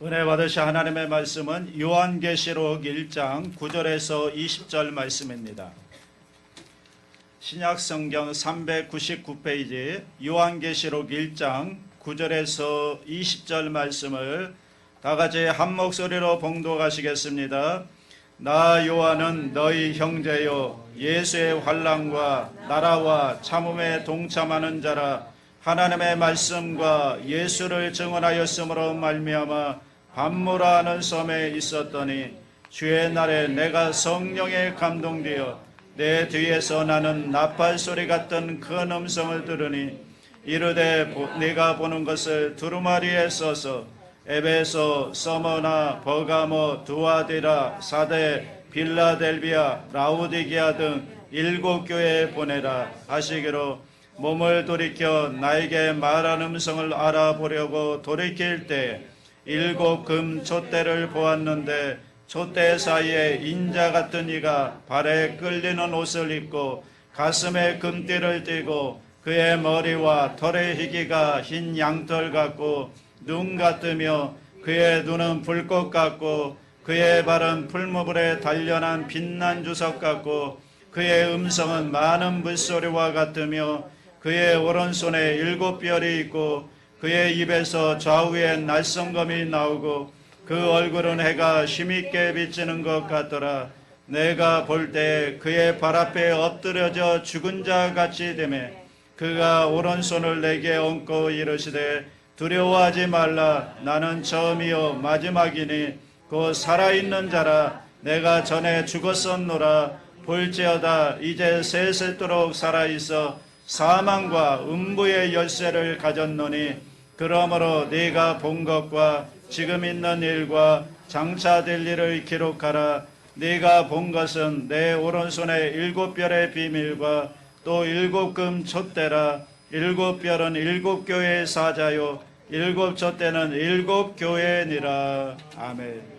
은혜 받으신 하나님의 말씀은 요한계시록 1장 9절에서 20절 말씀입니다. 신약성경 399페이지 요한계시록 1장 9절에서 20절 말씀을 다같이 한 목소리로 봉독하시겠습니다. 나 요한은 너희 형제요 예수의 환난과 나라와 참음에 동참하는 자라. 하나님의 말씀과 예수를 증언하였으므로 말미암아 밤무라 하는 섬에 있었더니 주의 날에 내가 성령에 감동되어 내 뒤에서 나는 나팔 소리 같은 큰 음성을 들으니 이르되 네가 보는 것을 두루마리에 써서 에베소, 서머나, 버가모, 두아디라, 사데, 빌라델비아, 라우디게아 등 7교회에 보내라 하시기로 몸을 돌이켜 나에게 말하는 음성을 알아보려고 돌이킬 때 7 금 촛대를 보았는데 촛대 사이에 인자 같은 이가 발에 끌리는 옷을 입고 가슴에 금띠를 띠고 그의 머리와 털의 희기가 흰 양털 같고 눈 같으며 그의 눈은 불꽃 같고 그의 발은 풀무불에 단련한 빛난 주석 같고 그의 음성은 많은 물소리와 같으며 그의 오른손에 7별이 있고 그의 입에서 좌우에 날성검이 나오고 그 얼굴은 해가 힘있게 비치는 것 같더라. 내가 볼 때 그의 발 앞에 엎드려져 죽은 자 같이 되매 그가 오른손을 내게 얹고 이르시되 두려워하지 말라. 나는 처음이요 마지막이니 곧 살아있는 자라. 내가 전에 죽었었노라. 볼지어다 이제 세세토록 살아있어 사망과 음부의 열쇠를 가졌노니 그러므로 네가 본 것과 지금 있는 일과 장차 될 일을 기록하라. 네가 본 것은 내 오른손에 7별의 비밀과 또 7금 촛대라. 7별은 7교회의 사자요 7 촛대는 7교회니라. 아멘.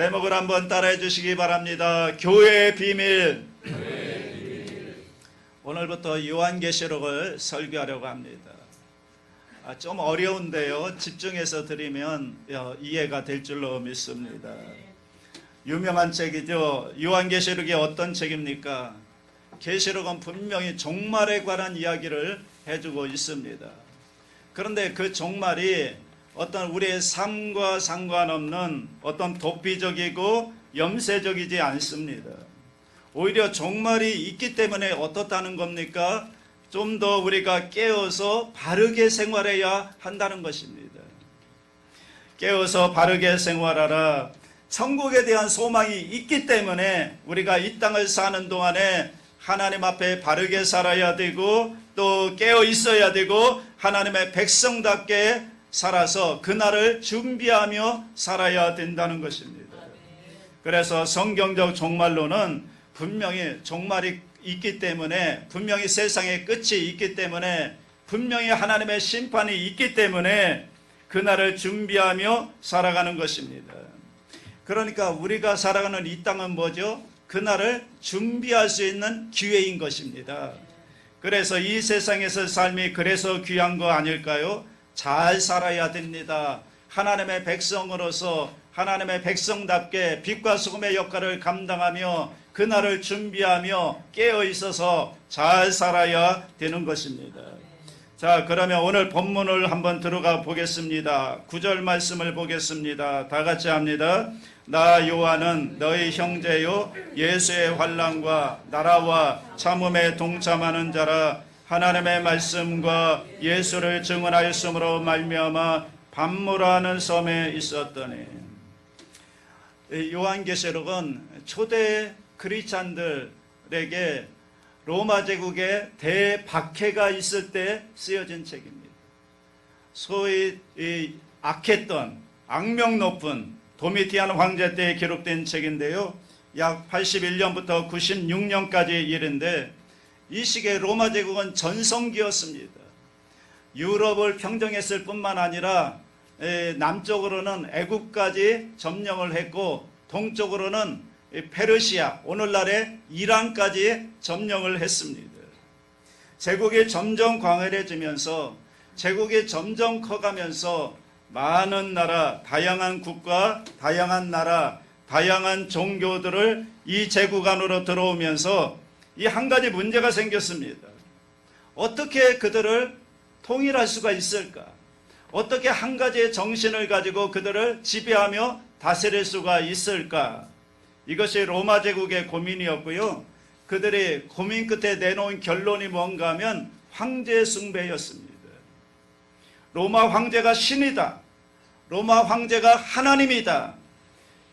제목을 한번 따라해 주시기 바랍니다. 교회의 비밀. 오늘부터 요한계시록을 설교하려고 합니다. 좀 어려운데요, 집중해서 들으면 이해가 될 줄로 믿습니다. 유명한 책이죠. 요한계시록이 어떤 책입니까? 계시록은 분명히 종말에 관한 이야기를 해주고 있습니다. 그런데 그 종말이 어떤 우리의 삶과 상관없는 어떤 도피적이고 염세적이지 않습니다. 오히려 종말이 있기 때문에 어떻다는 겁니까? 좀 더 우리가 깨어서 바르게 생활해야 한다는 것입니다. 깨어서 바르게 생활하라. 천국에 대한 소망이 있기 때문에 우리가 이 땅을 사는 동안에 하나님 앞에 바르게 살아야 되고 또 깨어 있어야 되고 하나님의 백성답게 살아서 그날을 준비하며 살아야 된다는 것입니다. 그래서 성경적 종말론은 분명히 종말이 있기 때문에, 분명히 세상의 끝이 있기 때문에, 분명히 하나님의 심판이 있기 때문에 그날을 준비하며 살아가는 것입니다. 그러니까 우리가 살아가는 이 땅은 뭐죠? 그날을 준비할 수 있는 기회인 것입니다. 그래서 이 세상에서 삶이 그래서 귀한 거 아닐까요? 잘 살아야 됩니다. 하나님의 백성으로서 하나님의 백성답게 빛과 소금의 역할을 감당하며 그날을 준비하며 깨어 있어서 잘 살아야 되는 것입니다. 자, 그러면 오늘 본문을 한번 들어가 보겠습니다. 9절 말씀을 보겠습니다. 다 같이 합니다. 나 요한은 너희 형제요 예수의 환난과 나라와 참음에 동참하는 자라. 하나님의 말씀과 예수를 증언하였으므로 말미암아 반모라는 섬에 있었더니. 요한계시록은 초대 크리스찬들에게 로마 제국의 대박해가 있을 때 쓰여진 책입니다. 소위 악했던 악명 높은 도미티안 황제 때 기록된 책인데요, 약 81년부터 96년까지 일인데 이 시기에 로마 제국은 전성기였습니다. 유럽을 평정했을 뿐만 아니라 남쪽으로는 애국까지 점령을 했고 동쪽으로는 페르시아, 오늘날의 이란까지 점령을 했습니다. 제국이 점점 광활해지면서 제국이 점점 커가면서 많은 나라, 다양한 국가, 다양한 나라, 다양한 종교들을 이 제국 안으로 들어오면서 이 한 가지 문제가 생겼습니다. 어떻게 그들을 통일할 수가 있을까? 어떻게 한 가지의 정신을 가지고 그들을 지배하며 다스릴 수가 있을까? 이것이 로마 제국의 고민이었고요. 그들이 고민 끝에 내놓은 결론이 뭔가 하면 황제 숭배였습니다. 로마 황제가 신이다. 로마 황제가 하나님이다.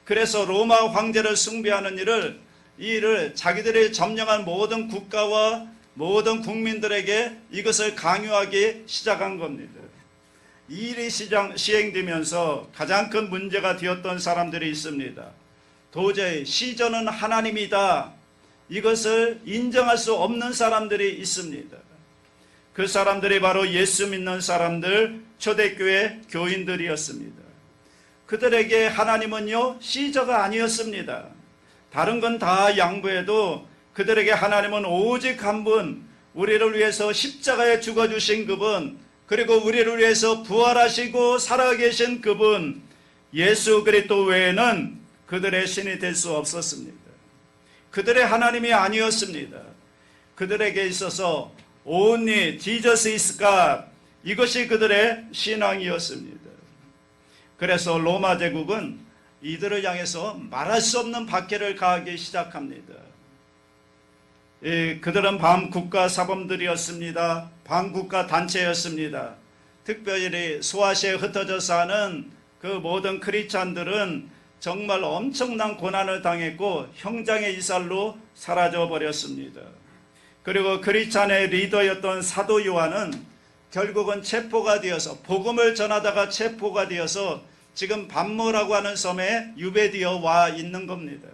그래서 로마 황제를 숭배하는 이 일을 자기들이 점령한 모든 국가와 모든 국민들에게 이것을 강요하기 시작한 겁니다. 이 일이 시행되면서 가장 큰 문제가 되었던 사람들이 있습니다. 도저히 시저는 하나님이다, 이것을 인정할 수 없는 사람들이 있습니다. 그 사람들이 바로 예수 믿는 사람들, 초대교회 교인들이었습니다. 그들에게 하나님은요 시저가 아니었습니다. 다른 건 다 양보해도 그들에게 하나님은 오직 한 분, 우리를 위해서 십자가에 죽어주신 그분, 그리고 우리를 위해서 부활하시고 살아계신 그분 예수 그리스도 외에는 그들의 신이 될 수 없었습니다. 그들의 하나님이 아니었습니다. 그들에게 있어서 only Jesus is God, 이것이 그들의 신앙이었습니다. 그래서 로마 제국은 이들을 향해서 말할 수 없는 박해를 가하기 시작합니다. 그들은 반국가 사범들이었습니다. 반국가 단체였습니다. 특별히 소아시아에 흩어져 사는 그 모든 크리스찬들은 정말 엄청난 고난을 당했고 형장의 이살로 사라져 버렸습니다. 그리고 크리스찬의 리더였던 사도 요한은 결국은 체포가 되어서, 복음을 전하다가 체포가 되어서 지금 반모라고 하는 섬에 유배되어 와 있는 겁니다.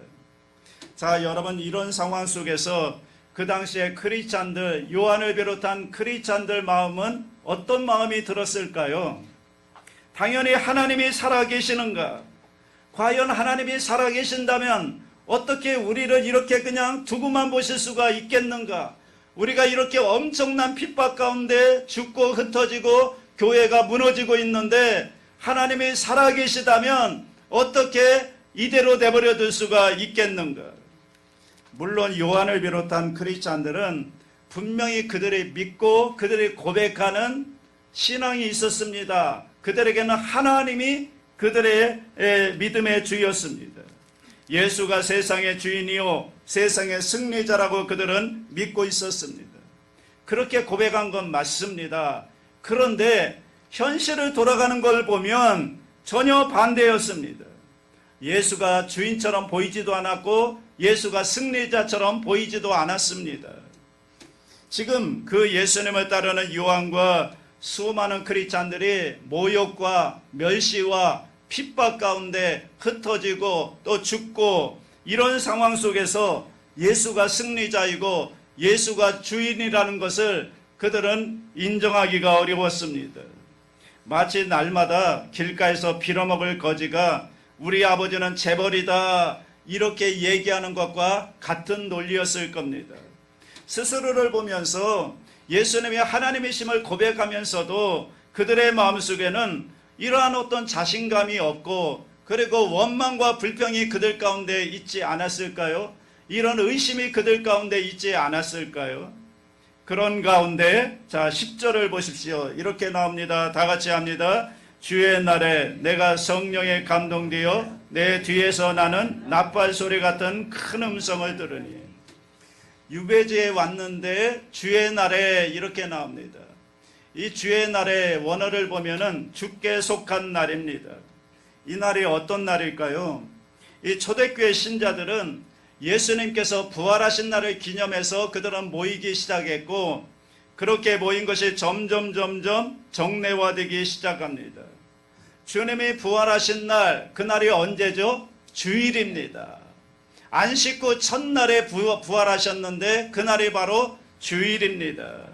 자, 여러분, 이런 상황 속에서 그 당시에 크리스찬들, 요한을 비롯한 크리스찬들 마음은 어떤 마음이 들었을까요? 당연히 하나님이 살아계시는가? 과연 하나님이 살아계신다면 어떻게 우리를 이렇게 그냥 두고만 보실 수가 있겠는가? 우리가 이렇게 엄청난 핍박 가운데 죽고 흩어지고 교회가 무너지고 있는데 하나님이 살아계시다면 어떻게 이대로 내버려 둘 수가 있겠는가? 물론 요한을 비롯한 크리스찬들은 분명히 그들이 믿고 그들이 고백하는 신앙이 있었습니다. 그들에게는 하나님이 그들의 믿음의 주였습니다. 예수가 세상의 주인이요 세상의 승리자라고 그들은 믿고 있었습니다. 그렇게 고백한 건 맞습니다. 그런데 현실을 돌아가는 걸 보면 전혀 반대였습니다. 예수가 주인처럼 보이지도 않았고 예수가 승리자처럼 보이지도 않았습니다. 지금 그 예수님을 따르는 요한과 수많은 크리스찬들이 모욕과 멸시와 핍박 가운데 흩어지고 또 죽고 이런 상황 속에서 예수가 승리자이고 예수가 주인이라는 것을 그들은 인정하기가 어려웠습니다. 마치 날마다 길가에서 빌어먹을 거지가 우리 아버지는 재벌이다 이렇게 얘기하는 것과 같은 논리였을 겁니다. 스스로를 보면서 예수님이 하나님이심을 고백하면서도 그들의 마음속에는 이러한 어떤 자신감이 없고 그리고 원망과 불평이 그들 가운데 있지 않았을까요? 이런 의심이 그들 가운데 있지 않았을까요? 그런 가운데 자 10절을 보십시오. 이렇게 나옵니다. 다 같이 합니다. 주의 날에 내가 성령에 감동되어 내 뒤에서 나는 나팔 소리 같은 큰 음성을 들으니 유배지에 왔는데 주의 날에 이렇게 나옵니다. 이 주의 날의 원어를 보면은 주께 속한 날입니다. 이 날이 어떤 날일까요? 이 초대교회 신자들은 예수님께서 부활하신 날을 기념해서 그들은 모이기 시작했고 그렇게 모인 것이 점점 정례화되기 시작합니다. 주님이 부활하신 날, 그날이 언제죠? 주일입니다. 안식 후 첫날에 부활하셨는데 그날이 바로 주일입니다.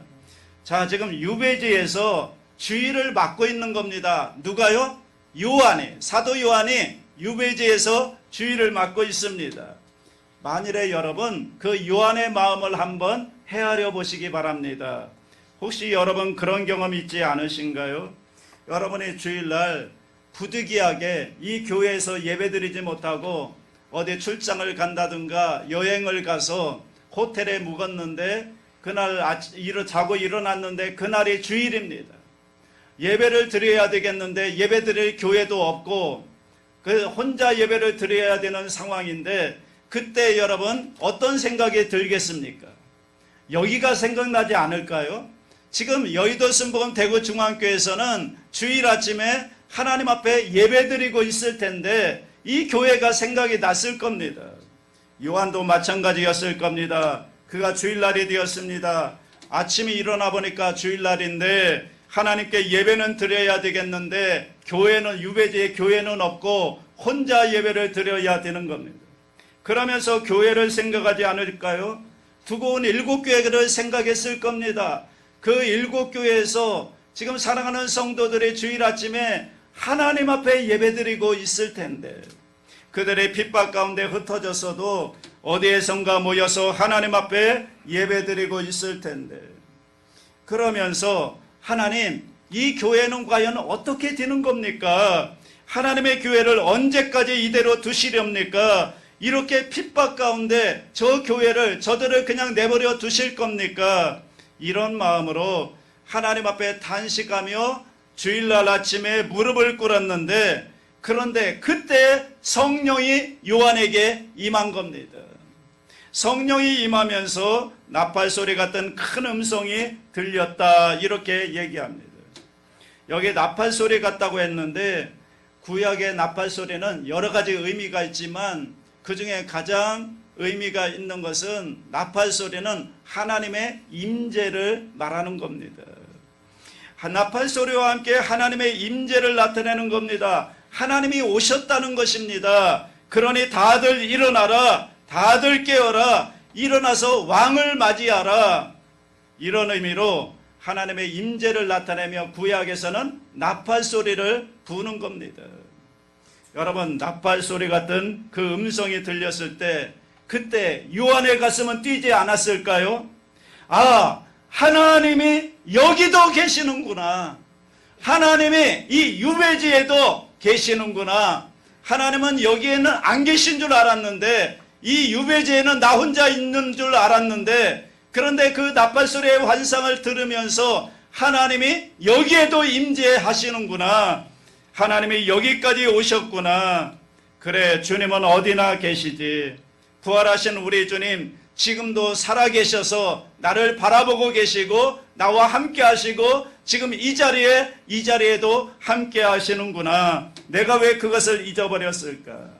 자, 지금 유배지에서 주일을 맡고 있는 겁니다. 누가요? 요한이, 사도 요한이 유배지에서 주일을 맡고 있습니다. 만일에 여러분 그 요한의 마음을 한번 헤아려 보시기 바랍니다. 혹시 여러분 그런 경험 있지 않으신가요? 여러분이 주일날 부득이하게 이 교회에서 예배드리지 못하고 어디 출장을 간다든가 여행을 가서 호텔에 묵었는데 그날 자고 일어났는데 그날이 주일입니다. 예배를 드려야 되겠는데 예배 드릴 교회도 없고 그 혼자 예배를 드려야 되는 상황인데 그때 여러분 어떤 생각이 들겠습니까? 여기가 생각나지 않을까요? 지금 여의도 순복음 대구중앙교회에서는 주일 아침에 하나님 앞에 예배드리고 있을 텐데 이 교회가 생각이 났을 겁니다. 요한도 마찬가지였을 겁니다. 그가 주일날이 되었습니다. 아침에 일어나 보니까 주일날인데 하나님께 예배는 드려야 되겠는데 교회는 유배지에 교회는 없고 혼자 예배를 드려야 되는 겁니다. 그러면서 교회를 생각하지 않을까요? 두고 온 7교회를 생각했을 겁니다. 그 7교회에서 지금 사랑하는 성도들이 주일 아침에 하나님 앞에 예배드리고 있을 텐데 그들의 핍박 가운데 흩어졌어도 어디에선가 모여서 하나님 앞에 예배드리고 있을 텐데 그러면서 하나님 이 교회는 과연 어떻게 되는 겁니까? 하나님의 교회를 언제까지 이대로 두시렵니까? 이렇게 핍박 가운데 저 교회를 저들을 그냥 내버려 두실 겁니까? 이런 마음으로 하나님 앞에 탄식하며 주일날 아침에 무릎을 꿇었는데 그런데 그때 성령이 요한에게 임한 겁니다. 성령이 임하면서 나팔 소리 같은 큰 음성이 들렸다 이렇게 얘기합니다. 여기 나팔 소리 같다고 했는데 구약의 나팔 소리는 여러 가지 의미가 있지만 그 중에 가장 의미가 있는 것은 나팔 소리는 하나님의 임재를 말하는 겁니다. 나팔 소리와 함께 하나님의 임재를 나타내는 겁니다. 하나님이 오셨다는 것입니다. 그러니 다들 일어나라, 다들 깨어라, 일어나서 왕을 맞이하라. 이런 의미로 하나님의 임재를 나타내며 구약에서는 나팔 소리를 부는 겁니다. 여러분, 나팔 소리 같은 그 음성이 들렸을 때 그때 요한의 가슴은 뛰지 않았을까요? 아, 하나님이 여기도 계시는구나. 하나님이 이 유배지에도 계시는구나. 하나님은 여기에는 안 계신 줄 알았는데, 이 유배지에는 나 혼자 있는 줄 알았는데, 그런데 그 나팔소리의 환상을 들으면서 하나님이 여기에도 임재하시는구나. 하나님이 여기까지 오셨구나. 그래, 주님은 어디나 계시지. 부활하신 우리 주님 지금도 살아계셔서 나를 바라보고 계시고 나와 함께 하시고 지금 이 자리에도 함께 하시는구나. 내가 왜 그것을 잊어버렸을까?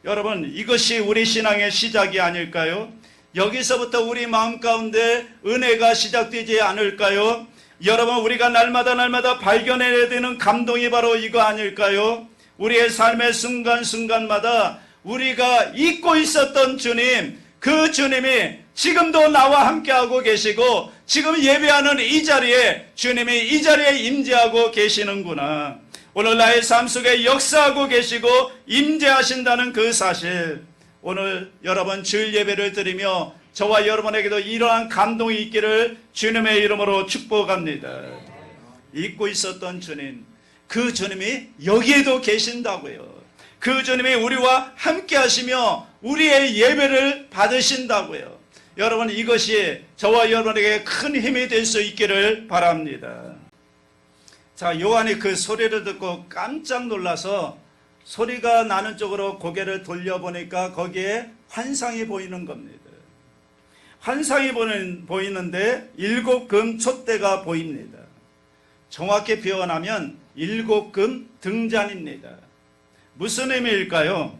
여러분, 이것이 우리 신앙의 시작이 아닐까요? 여기서부터 우리 마음 가운데 은혜가 시작되지 않을까요? 여러분, 우리가 날마다 발견해야 되는 감동이 바로 이거 아닐까요? 우리의 삶의 순간순간마다 우리가 잊고 있었던 주님, 그 주님이 지금도 나와 함께하고 계시고 지금 예배하는 이 자리에 주님이 이 자리에 임재하고 계시는구나. 오늘 나의 삶 속에 역사하고 계시고 임재하신다는 그 사실, 오늘 여러분 주일 예배를 드리며 저와 여러분에게도 이러한 감동이 있기를 주님의 이름으로 축복합니다. 잊고 있었던 주님, 그 주님이 여기에도 계신다고요. 그 주님이 우리와 함께 하시며 우리의 예배를 받으신다고요. 여러분, 이것이 저와 여러분에게 큰 힘이 될 수 있기를 바랍니다. 자, 요한이 그 소리를 듣고 깜짝 놀라서 소리가 나는 쪽으로 고개를 돌려보니까 거기에 환상이 보이는 겁니다. 환상이 보이는데 7금 촛대가 보입니다. 정확히 표현하면 7금 등잔입니다. 무슨 의미일까요?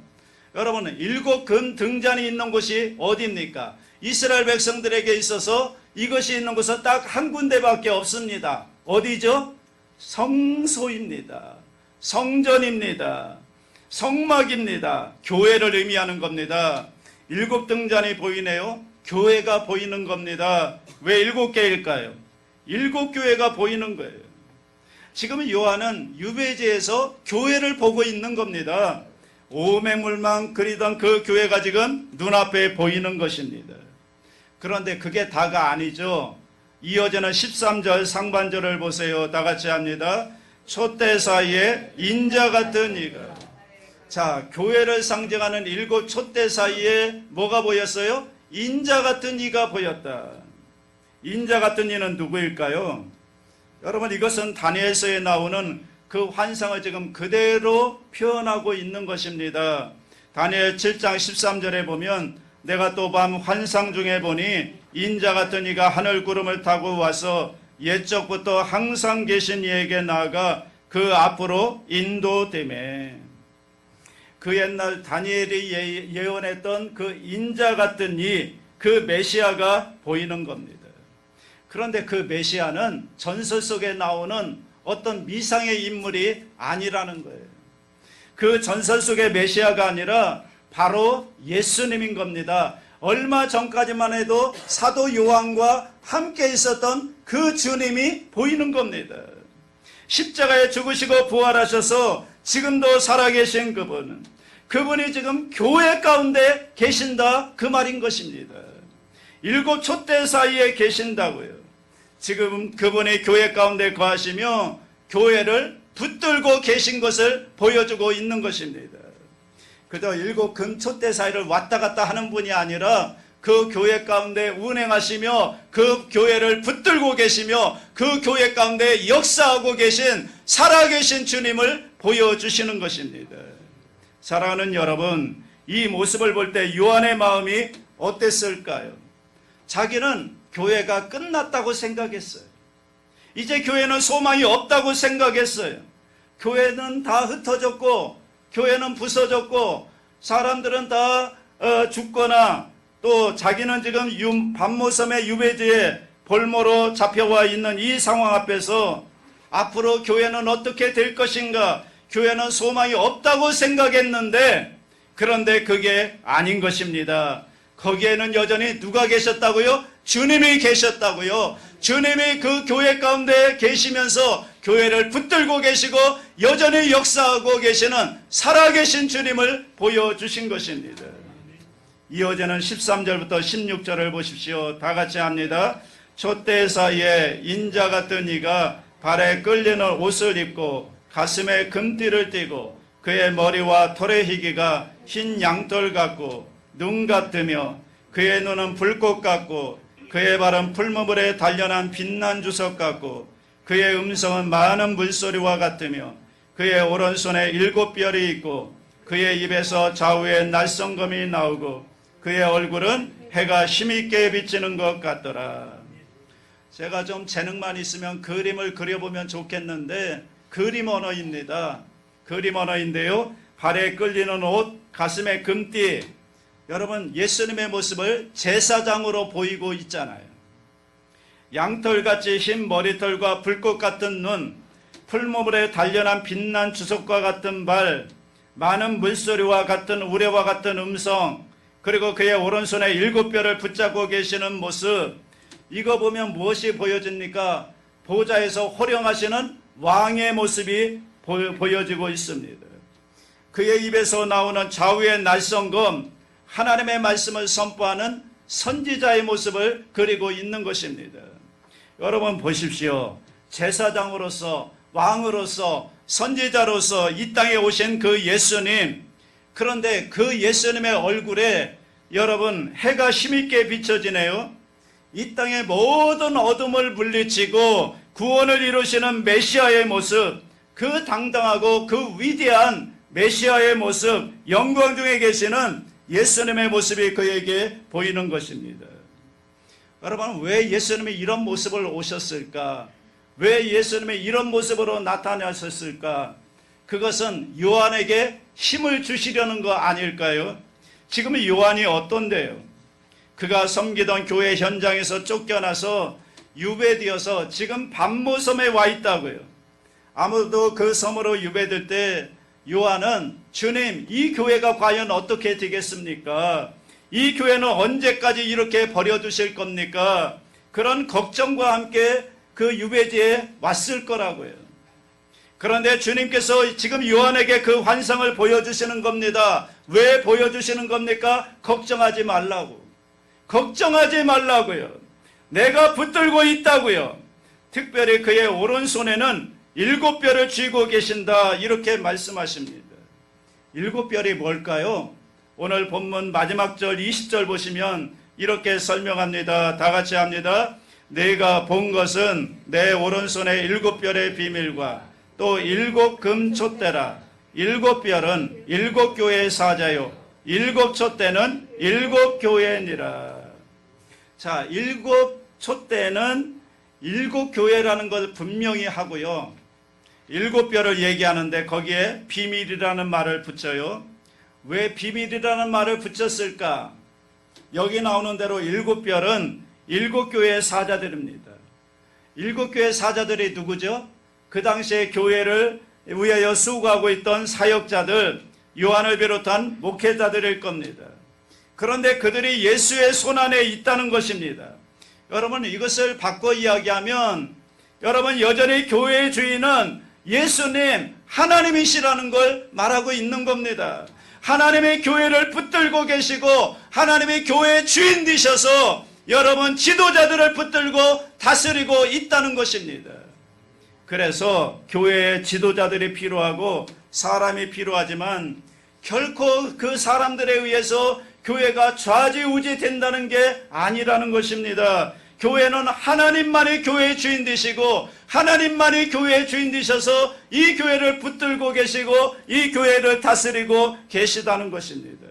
여러분, 7금 등잔이 있는 곳이 어디입니까? 이스라엘 백성들에게 있어서 이것이 있는 곳은 딱 한 군데밖에 없습니다. 어디죠? 성소입니다. 성전입니다. 성막입니다. 교회를 의미하는 겁니다. 7등잔이 보이네요. 교회가 보이는 겁니다. 왜 7개일까요? 7교회가 보이는 거예요. 지금 요한은 유배지에서 교회를 보고 있는 겁니다. 오매물만 그리던 그 교회가 지금 눈앞에 보이는 것입니다. 그런데 그게 다가 아니죠. 이어지는 13절 상반절을 보세요. 다 같이 합니다. 촛대 사이에 인자 같은 이가. 자, 교회를 상징하는 7 촛대 사이에 뭐가 보였어요? 인자 같은 이가 보였다. 인자 같은 이는 누구일까요? 여러분, 이것은 다니엘서에 나오는 그 환상을 지금 그대로 표현하고 있는 것입니다. 다니엘 7장 13절에 보면 내가 또 밤 환상 중에 보니 인자 같은 이가 하늘 구름을 타고 와서 옛적부터 항상 계신 이에게 나아가 그 앞으로 인도되매. 그 옛날 다니엘이 예언했던 그 인자 같은 이, 그 메시아가 보이는 겁니다. 그런데 그 메시아는 전설 속에 나오는 어떤 미상의 인물이 아니라는 거예요. 그 전설 속의 메시아가 아니라 바로 예수님인 겁니다. 얼마 전까지만 해도 사도 요한과 함께 있었던 그 주님이 보이는 겁니다. 십자가에 죽으시고 부활하셔서 지금도 살아계신 그분이 지금 교회 가운데 계신다, 그 말인 것입니다. 7 촛대 사이에 계신다고요. 지금 그분이 교회 가운데 거하시며 교회를 붙들고 계신 것을 보여주고 있는 것입니다. 그저 7금 촛대 사이를 왔다 갔다 하는 분이 아니라 그 교회 가운데 운행하시며 그 교회를 붙들고 계시며 그 교회 가운데 역사하고 계신 살아계신 주님을 보여주시는 것입니다. 사랑하는 여러분, 이 모습을 볼 때 요한의 마음이 어땠을까요? 자기는 교회가 끝났다고 생각했어요. 이제 교회는 소망이 없다고 생각했어요. 교회는 다 흩어졌고 교회는 부서졌고 사람들은 다 죽거나 또 자기는 지금 반모섬의 유배지에 볼모로 잡혀와 있는 이 상황 앞에서 앞으로 교회는 어떻게 될 것인가, 교회는 소망이 없다고 생각했는데, 그런데 그게 아닌 것입니다. 거기에는 여전히 누가 계셨다고요? 주님이 계셨다고요. 주님이 그 교회 가운데 계시면서 교회를 붙들고 계시고 여전히 역사하고 계시는 살아계신 주님을 보여주신 것입니다. 이어지는 13절부터 16절을 보십시오. 다 같이 합니다. 촛대 사이에 인자 같은 이가 발에 끌리는 옷을 입고 가슴에 금띠를 띠고 그의 머리와 털의 희기가 흰 양털 같고 눈 같으며 그의 눈은 불꽃 같고 그의 발은 풀무불에 단련한 빛난 주석 같고 그의 음성은 많은 물소리와 같으며 그의 오른손에 7별이 있고 그의 입에서 좌우에 날성검이 나오고 그의 얼굴은 해가 힘있게 비치는 것 같더라. 제가 좀 재능만 있으면 그림을 그려보면 좋겠는데 그림 언어입니다. 그림 언어인데요. 발에 끌리는 옷, 가슴에 금띠. 여러분 예수님의 모습을 제사장으로 보이고 있잖아요. 양털같이 흰 머리털과 불꽃 같은 눈, 풀무불에 단련한 빛난 주석과 같은 발, 많은 물소리와 같은 우레와 같은 음성, 그리고 그의 오른손에 7별을 붙잡고 계시는 모습. 이거 보면 무엇이 보여집니까? 보좌에서 호령하시는 왕의 모습이 보여지고 있습니다. 그의 입에서 나오는 좌우의 날성검, 하나님의 말씀을 선포하는 선지자의 모습을 그리고 있는 것입니다. 여러분 보십시오. 제사장으로서, 왕으로서, 선지자로서 이 땅에 오신 그 예수님, 그런데 그 예수님의 얼굴에 여러분 해가 힘있게 비춰지네요. 이 땅의 모든 어둠을 물리치고 구원을 이루시는 메시아의 모습, 그 당당하고 그 위대한 메시아의 모습, 영광 중에 계시는 예수님의 모습이 그에게 보이는 것입니다. 여러분 왜 예수님이 이런 모습을 오셨을까? 왜 예수님이 이런 모습으로 나타나셨을까? 그것은 요한에게 힘을 주시려는 거 아닐까요? 지금 요한이 어떤데요? 그가 섬기던 교회 현장에서 쫓겨나서 유배되어서 지금 반모섬에 와 있다고요. 아무도 그 섬으로 유배될 때 요한은 주님, 이 교회가 과연 어떻게 되겠습니까? 이 교회는 언제까지 이렇게 버려두실 겁니까? 그런 걱정과 함께 그 유배지에 왔을 거라고요. 그런데 주님께서 지금 요한에게 그 환상을 보여주시는 겁니다. 왜 보여주시는 겁니까? 걱정하지 말라고. 걱정하지 말라고요. 내가 붙들고 있다고요. 특별히 그의 오른손에는 7별을 쥐고 계신다, 이렇게 말씀하십니다. 7별이 뭘까요? 오늘 본문 마지막 절 20절 보시면 이렇게 설명합니다. 다 같이 합니다. 내가 본 것은 내 오른손에 7별의 비밀과 또 7금 촛대라. 7별은 7교회의 사자요 7촛대는 7교회니라. 자, 7촛대는 7교회라는 걸 분명히 하고요. 7별을 얘기하는데 거기에 비밀이라는 말을 붙여요. 왜 비밀이라는 말을 붙였을까? 여기 나오는 대로 7별은 7교회의 사자들입니다. 7교회 사자들이 누구죠? 그 당시에 교회를 위하여 수고하고 있던 사역자들, 요한을 비롯한 목회자들일 겁니다. 그런데 그들이 예수의 손안에 있다는 것입니다. 여러분 이것을 바꿔 이야기하면 여러분 여전히 교회의 주인은 예수님, 하나님이시라는 걸 말하고 있는 겁니다. 하나님의 교회를 붙들고 계시고 하나님의 교회의 주인 되셔서 여러분 지도자들을 붙들고 다스리고 있다는 것입니다. 그래서 교회에 지도자들이 필요하고 사람이 필요하지만 결코 그 사람들에 의해서 교회가 좌지우지 된다는 게 아니라는 것입니다. 교회는 하나님만이 교회의 주인 되시고 하나님만이 교회의 주인 되셔서 이 교회를 붙들고 계시고 이 교회를 다스리고 계시다는 것입니다.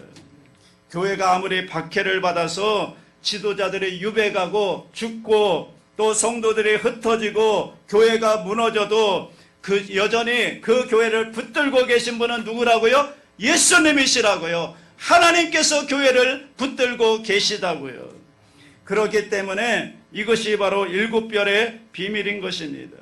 교회가 아무리 박해를 받아서 지도자들이 유배가고 죽고 또 성도들이 흩어지고 교회가 무너져도 여전히 그 교회를 붙들고 계신 분은 누구라고요? 예수님이시라고요. 하나님께서 교회를 붙들고 계시다고요. 그렇기 때문에 이것이 바로 7별의 비밀인 것입니다.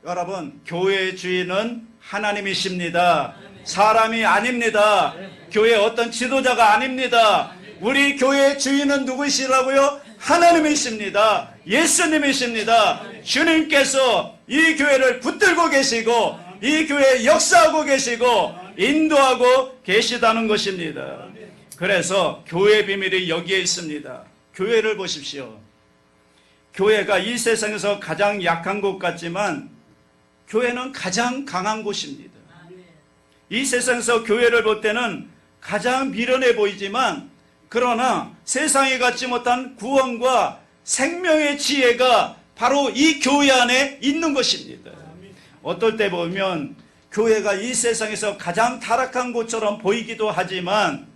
여러분, 교회의 주인은 하나님이십니다. 사람이 아닙니다. 교회 어떤 지도자가 아닙니다. 우리 교회의 주인은 누구시라고요? 하나님이십니다. 예수님이십니다. 주님께서 이 교회를 붙들고 계시고 이 교회에 역사하고 계시고 인도하고 계시다는 것입니다. 그래서 교회의 비밀이 여기에 있습니다. 교회를 보십시오. 교회가 이 세상에서 가장 약한 곳 같지만 교회는 가장 강한 곳입니다. 이 세상에서 교회를 볼 때는 가장 미련해 보이지만 그러나 세상에 갖지 못한 구원과 생명의 지혜가 바로 이 교회 안에 있는 것입니다. 어떨 때 보면 교회가 이 세상에서 가장 타락한 곳처럼 보이기도 하지만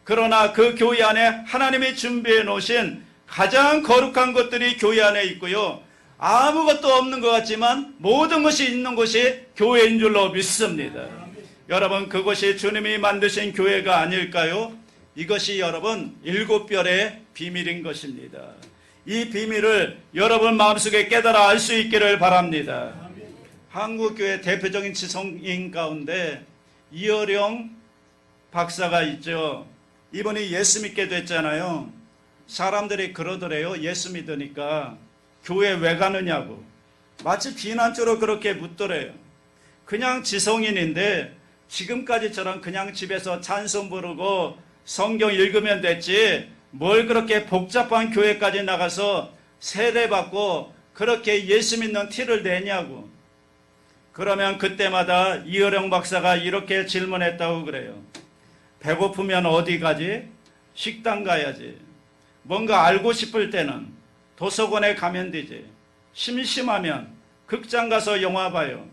그러나 그 교회 안에 하나님이 준비해 놓으신 가장 거룩한 것들이 교회 안에 있고요. 아무것도 없는 것 같지만 모든 것이 있는 곳이 교회인 줄로 믿습니다. 여러분, 그것이 주님이 만드신 교회가 아닐까요? 이것이 여러분 일곱 별의 비밀인 것입니다. 이 비밀을 여러분 마음속에 깨달아 알 수 있기를 바랍니다. 한국교회 대표적인 지성인 가운데 이어령 박사가 있죠. 이분이 예수 믿게 됐잖아요. 사람들이 그러더래요. 예수 믿으니까 교회 왜 가느냐고 마치 비난조로 그렇게 묻더래요. 그냥 지성인인데 지금까지처럼 그냥 집에서 찬송 부르고 성경 읽으면 됐지 뭘 그렇게 복잡한 교회까지 나가서 세례받고 그렇게 예수 믿는 티를 내냐고. 그러면 그때마다 이어령 박사가 이렇게 질문했다고 그래요. 배고프면 어디 가지? 식당 가야지. 뭔가 알고 싶을 때는 도서관에 가면 되지. 심심하면 극장 가서 영화 봐요.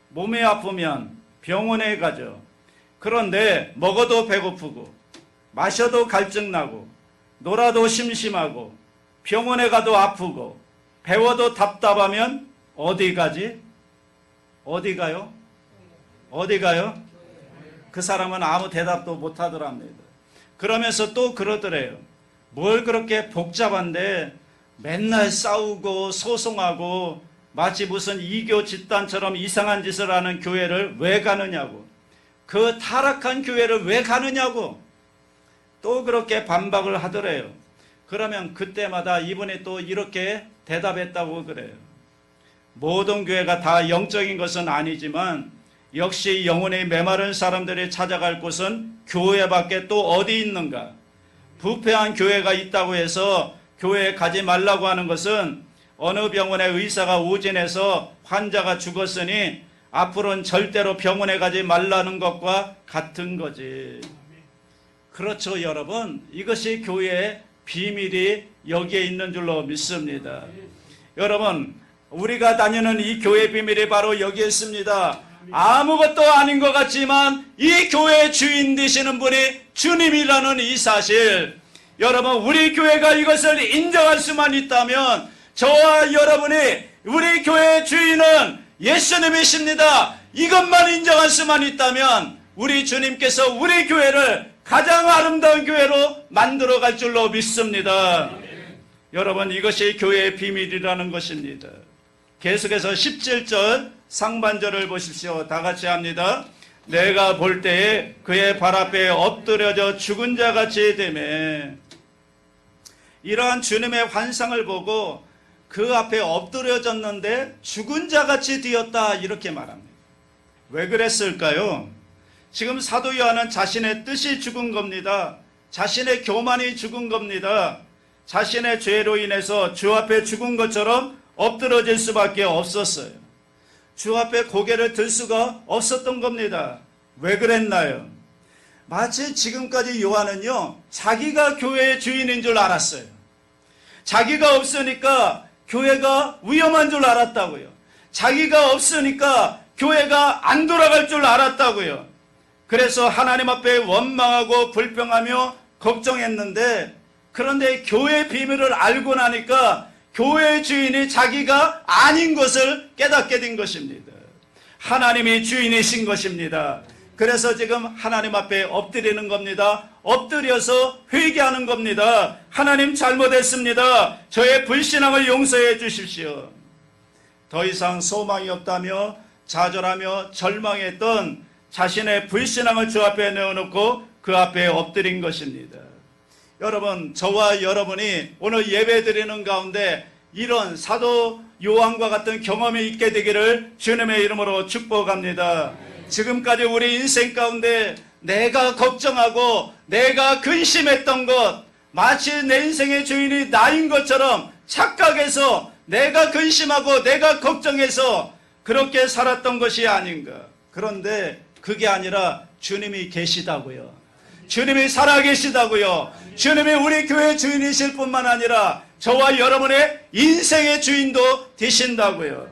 몸이 아프면 병원에 가죠. 그런데 먹어도 배고프고 마셔도 갈증나고 놀아도 심심하고 병원에 가도 아프고 배워도 답답하면 어디 가지? 어디 가요? 어디 가요? 그 사람은 아무 대답도 못 하더랍니다. 그러면서 또 그러더래요. 뭘 그렇게 복잡한데 맨날 싸우고 소송하고 마치 무슨 이교 집단처럼 이상한 짓을 하는 교회를 왜 가느냐고. 그 타락한 교회를 왜 가느냐고. 또 그렇게 반박을 하더래요. 그러면 그때마다 이분이 또 이렇게 대답했다고 그래요. 모든 교회가 다 영적인 것은 아니지만 역시 영혼이 메마른 사람들이 찾아갈 곳은 교회밖에 또 어디 있는가. 부패한 교회가 있다고 해서 교회에 가지 말라고 하는 것은 어느 병원의 의사가 오진해서 환자가 죽었으니 앞으로는 절대로 병원에 가지 말라는 것과 같은 거지. 그렇죠, 여러분. 이것이 교회의 비밀이 여기에 있는 줄로 믿습니다. 여러분, 우리가 다니는 이 교회의 비밀이 바로 여기에 있습니다. 아무것도 아닌 것 같지만 이 교회의 주인 되시는 분이 주님이라는 이 사실, 여러분, 우리 교회가 이것을 인정할 수만 있다면 저와 여러분이 우리 교회의 주인은 예수님이십니다. 이것만 인정할 수만 있다면 우리 주님께서 우리 교회를 가장 아름다운 교회로 만들어갈 줄로 믿습니다. 여러분, 이것이 교회의 비밀이라는 것입니다. 계속해서 17절 상반절을 보십시오. 다 같이 합니다. 내가 볼 때에 그의 발 앞에 엎드려져 죽은 자같이 되매. 이러한 주님의 환상을 보고 그 앞에 엎드려졌는데 죽은 자같이 되었다, 이렇게 말합니다. 왜 그랬을까요? 지금 사도 요한은 자신의 뜻이 죽은 겁니다. 자신의 교만이 죽은 겁니다. 자신의 죄로 인해서 주 앞에 죽은 것처럼 엎드러질 수밖에 없었어요. 주 앞에 고개를 들 수가 없었던 겁니다. 왜 그랬나요? 마치 지금까지 요한은요, 자기가 교회의 주인인 줄 알았어요. 자기가 없으니까 교회가 위험한 줄 알았다고요. 자기가 없으니까 교회가 안 돌아갈 줄 알았다고요. 그래서 하나님 앞에 원망하고 불평하며 걱정했는데, 그런데 교회의 비밀을 알고 나니까 교회의 주인이 자기가 아닌 것을 깨닫게 된 것입니다. 하나님이 주인이신 것입니다. 그래서 지금 하나님 앞에 엎드리는 겁니다. 엎드려서 회개하는 겁니다. 하나님, 잘못했습니다. 저의 불신앙을 용서해 주십시오. 더 이상 소망이 없다며 좌절하며 절망했던 자신의 불신앙을 주 앞에 내어놓고 그 앞에 엎드린 것입니다. 여러분, 저와 여러분이 오늘 예배 드리는 가운데 이런 사도 요한과 같은 경험이 있게 되기를 주님의 이름으로 축복합니다. 지금까지 우리 인생 가운데 내가 걱정하고 내가 근심했던 것, 마치 내 인생의 주인이 나인 것처럼 착각해서 내가 근심하고 내가 걱정해서 그렇게 살았던 것이 아닌가. 그런데 그게 아니라 주님이 계시다고요. 주님이 살아계시다고요. 주님이 우리 교회 주인이실 뿐만 아니라 저와 여러분의 인생의 주인도 되신다고요.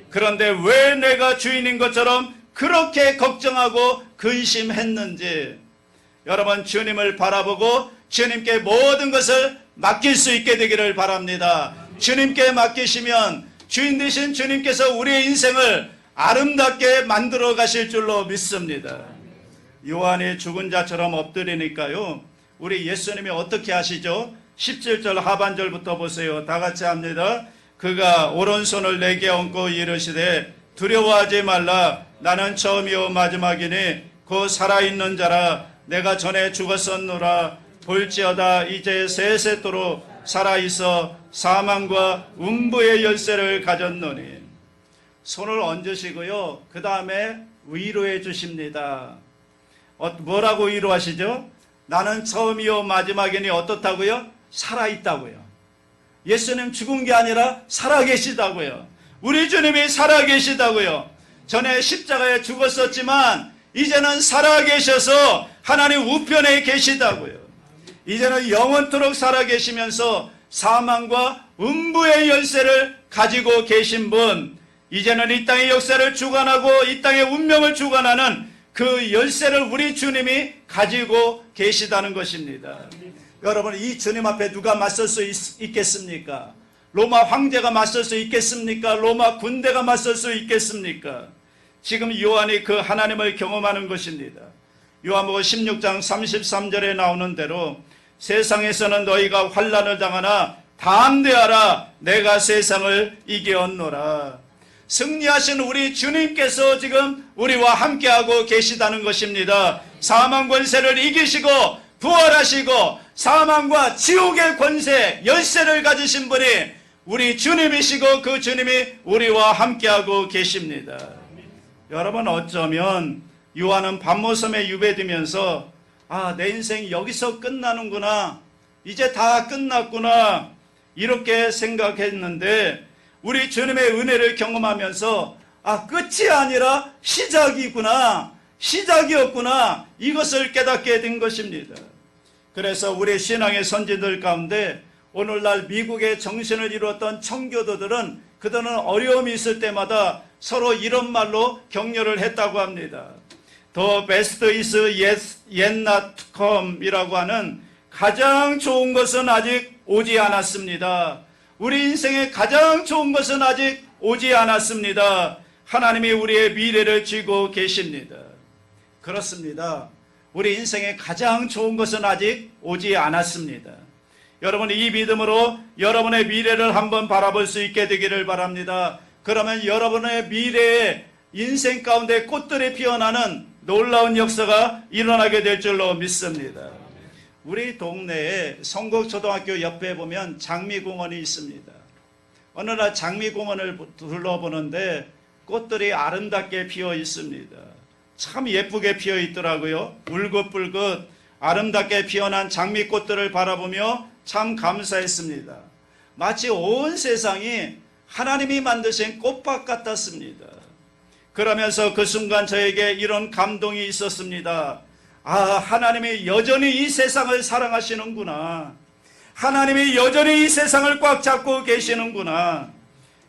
그런데 왜 내가 주인인 것처럼 그렇게 걱정하고 근심했는지, 여러분 주님을 바라보고 주님께 모든 것을 맡길 수 있게 되기를 바랍니다. 주님께 맡기시면 주인 되신 주님께서 우리의 인생을 아름답게 만들어 가실 줄로 믿습니다. 요한이 죽은 자처럼 엎드리니까요, 우리 예수님이 어떻게 하시죠? 17절 하반절부터 보세요. 다 같이 합니다. 그가 오른손을 내게 얹고 이르시되 두려워하지 말라. 나는 처음이요 마지막이니 곧 살아있는 자라. 내가 전에 죽었었노라. 볼지어다 이제 세세토록 살아있어 사망과 음부의 열쇠를 가졌노니. 손을 얹으시고요, 그 다음에 위로해 주십니다. 뭐라고 위로하시죠? 나는 처음이요 마지막이니 어떻다고요? 살아있다고요. 예수님 죽은 게 아니라 살아계시다고요. 우리 주님이 살아계시다고요. 전에 십자가에 죽었었지만 이제는 살아계셔서 하나님 우편에 계시다고요. 이제는 영원토록 살아계시면서 사망과 음부의 열쇠를 가지고 계신 분, 이제는 이 땅의 역사를 주관하고 이 땅의 운명을 주관하는 그 열쇠를 우리 주님이 가지고 계시다는 것입니다. 여러분, 이 주님 앞에 누가 맞설 수 있겠습니까? 로마 황제가 맞설 수 있겠습니까? 로마 군대가 맞설 수 있겠습니까? 지금 요한이 그 하나님을 경험하는 것입니다. 요한복음 16장 33절에 나오는 대로 세상에서는 너희가 환난을 당하나 담대하라. 내가 세상을 이겼노라. 승리하신 우리 주님께서 지금 우리와 함께하고 계시다는 것입니다. 사망 권세를 이기시고 부활하시고 사망과 지옥의 권세, 열쇠를 가지신 분이 우리 주님이시고 그 주님이 우리와 함께하고 계십니다. 여러분, 어쩌면 요한은 밤모섬에 유배되면서 내 인생 여기서 끝나는구나, 이제 다 끝났구나, 이렇게 생각했는데 우리 주님의 은혜를 경험하면서 끝이 아니라 시작이구나, 시작이었구나, 이것을 깨닫게 된 것입니다. 그래서 우리 신앙의 선진들 가운데 오늘날 미국의 정신을 이루었던 청교도들은 그들은 어려움이 있을 때마다 서로 이런 말로 격려를 했다고 합니다. The best is yet not to come 이라고 하는, 가장 좋은 것은 아직 오지 않았습니다. 우리 인생의 가장 좋은 것은 아직 오지 않았습니다. 하나님이 우리의 미래를 쥐고 계십니다. 그렇습니다. 우리 인생의 가장 좋은 것은 아직 오지 않았습니다. 여러분, 이 믿음으로 여러분의 미래를 한번 바라볼 수 있게 되기를 바랍니다. 그러면 여러분의 미래에 인생 가운데 꽃들이 피어나는 놀라운 역사가 일어나게 될 줄로 믿습니다. 우리 동네에 성곡초등학교 옆에 보면 장미공원이 있습니다. 어느 날 장미공원을 둘러보는데 꽃들이 아름답게 피어 있습니다. 참 예쁘게 피어 있더라고요. 울긋불긋 아름답게 피어난 장미꽃들을 바라보며 참 감사했습니다. 마치 온 세상이 하나님이 만드신 꽃밭 같았습니다. 그러면서 그 순간 저에게 이런 감동이 있었습니다. 하나님이 여전히 이 세상을 사랑하시는구나. 하나님이 여전히 이 세상을 꽉 잡고 계시는구나.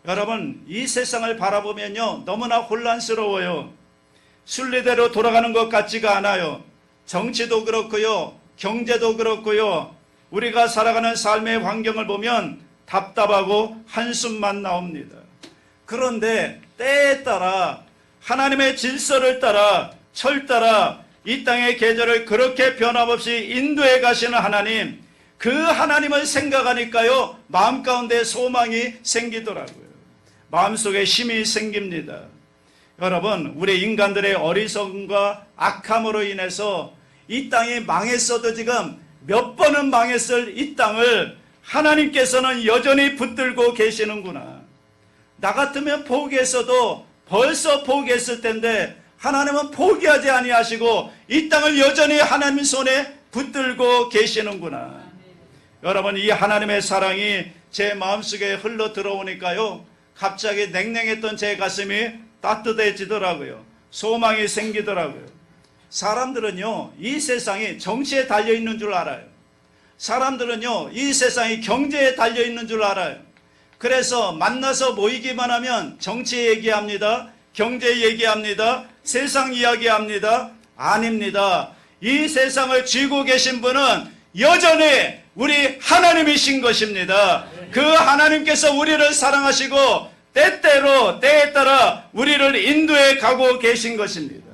여러분, 이 세상을 바라보면요, 너무나 혼란스러워요. 순리대로 돌아가는 것 같지가 않아요. 정치도 그렇고요, 경제도 그렇고요, 우리가 살아가는 삶의 환경을 보면 답답하고 한숨만 나옵니다. 그런데 때에 따라 하나님의 질서를 따라 철 따라 이 땅의 계절을 그렇게 변함없이 인도해 가시는 하나님, 그 하나님을 생각하니까요, 마음 가운데 소망이 생기더라고요. 마음속에 힘이 생깁니다. 여러분, 우리 인간들의 어리석음과 악함으로 인해서 이 땅이 망했어도 지금 몇 번은 망했을 이 땅을 하나님께서는 여전히 붙들고 계시는구나. 나 같으면 포기했어도 벌써 포기했을 텐데 하나님은 포기하지 아니하시고 이 땅을 여전히 하나님 손에 붙들고 계시는구나. 여러분, 이 하나님의 사랑이 제 마음속에 흘러 들어오니까요, 갑자기 냉랭했던 제 가슴이 따뜻해지더라고요. 소망이 생기더라고요. 사람들은요, 이 세상이 정치에 달려있는 줄 알아요. 사람들은요, 이 세상이 경제에 달려있는 줄 알아요. 그래서 만나서 모이기만 하면 정치 얘기합니다. 경제 얘기합니다. 세상 이야기합니다. 아닙니다. 이 세상을 쥐고 계신 분은 여전히 우리 하나님이신 것입니다. 그 하나님께서 우리를 사랑하시고 때때로 때에 따라 우리를 인도해 가고 계신 것입니다.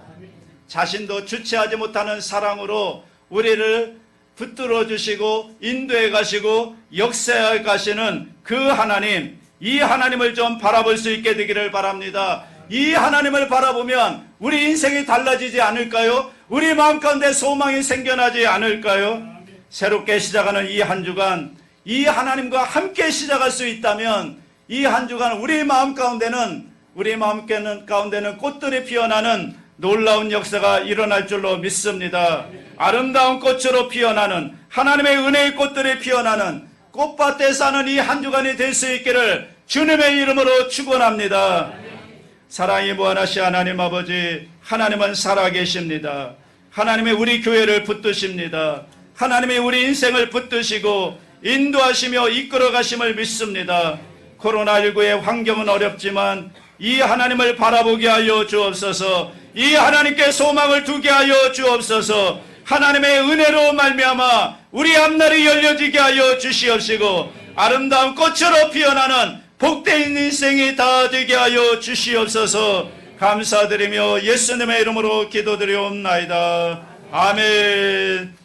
자신도 주체하지 못하는 사랑으로 우리를 붙들어 주시고 인도해 가시고 역사해 가시는 그 하나님, 이 하나님을 좀 바라볼 수 있게 되기를 바랍니다. 이 하나님을 바라보면 우리 인생이 달라지지 않을까요? 우리 마음 가운데 소망이 생겨나지 않을까요? 새롭게 시작하는 이 한 주간, 이 하나님과 함께 시작할 수 있다면 이 한 주간 우리 마음 가운데는 꽃들이 피어나는 놀라운 역사가 일어날 줄로 믿습니다. 아름다운 꽃으로 피어나는 하나님의 은혜의 꽃들이 피어나는 꽃밭에 사는 이 한 주간이 될 수 있기를 주님의 이름으로 축원합니다. 사랑이 무한하신 하나님 아버지, 하나님은 살아계십니다. 하나님이 우리 교회를 붙드십니다. 하나님이 우리 인생을 붙드시고 인도하시며 이끌어가심을 믿습니다. 코로나19의 환경은 어렵지만 이 하나님을 바라보게 하여 주옵소서. 이 하나님께 소망을 두게 하여 주옵소서. 하나님의 은혜로 말미암아 우리 앞날이 열려지게 하여 주시옵시고 아름다운 꽃으로 피어나는 복된 인생이 다 되게 하여 주시옵소서. 감사드리며 예수님의 이름으로 기도드리옵나이다. 아멘.